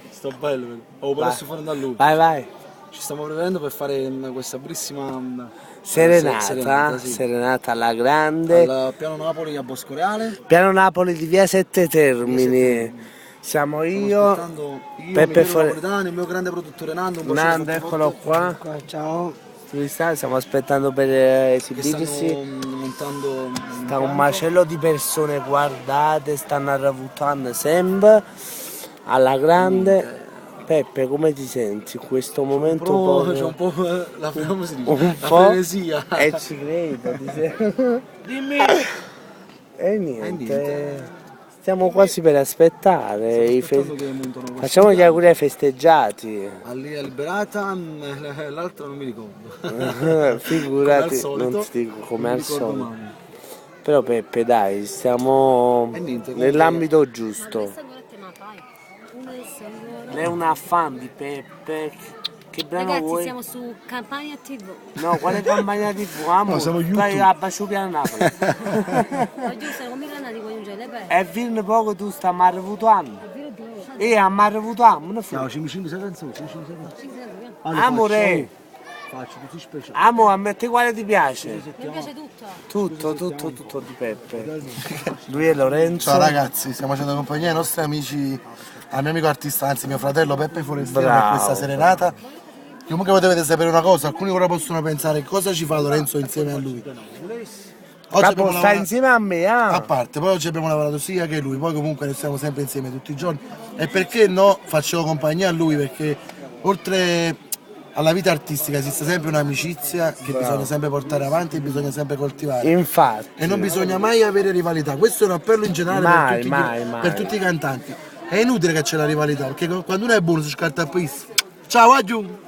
Sto bello, oh, però sto fare da lui. Vai. Ci stiamo preparando per fare questa bellissima Serenata, sì. serenata alla grande. Al Piano Napoli a Bosco Reale. Piano Napoli di via Sette Termini. Siamo Stiamo io, aspettando Peppe Michele Napoletano, il mio grande produttore Nando, un bacino Nando, eccolo qua. Ciao. Stiamo aspettando per che esibirsi. stanno montando Sta un macello di persone, guardate, stanno arravutando sempre alla grande. Peppe, come ti senti in questo momento? c'è un po' come si dice? Un La po'? frenesia. Ci credo, dimmi. E niente, stiamo quasi per aspettare. Aspettando che montano questi Facciamo gli piani. auguri ai festeggiati. Lì a Liberata, l'altro non mi ricordo. Figurati, Come al solito, non ti dico come non al mi ricordo solito. mai. Però Peppe dai, stiamo E niente, comunque- nell'ambito giusto. Lei è una fan di Peppe. Che brano Ragazzi, vuoi? siamo su Campania TV. No, quale campagna di amo? No, siamo Stai YouTube. a Basciupiano a Napoli. Oggi sono come canali voglio giocare bene. E vieni poco tu sta a Marvutuan. A Marvutuan, non fu. No, 5 secondi, 5 secondi. Amore, Faccio tutti speciali. amo, a me te quale ti piace? Mi piace tutto. Tutto di Peppe. Lui è Lorenzo. Ciao ragazzi, stiamo facendo compagnia ai nostri amici, al mio amico artista, anzi mio fratello Peppe Forestiero per Bravo. questa serenata. Comunque voi dovete sapere una cosa, alcuni ora possono pensare cosa ci fa Lorenzo insieme a lui. Oggi Capo abbiamo sta lavorato- insieme a me, A parte, poi oggi abbiamo lavorato sia che lui, poi comunque stiamo sempre insieme tutti i giorni. E perché no, faccio compagnia a lui perché oltre alla vita artistica esiste sempre un'amicizia che bisogna sempre portare avanti e bisogna sempre coltivare. Infatti. E non bisogna mai avere rivalità. Questo è un appello in generale Mai. per tutti i cantanti. È inutile che c'è la rivalità, perché quando uno è buono si scarta a pista. Ciao, aggiungo!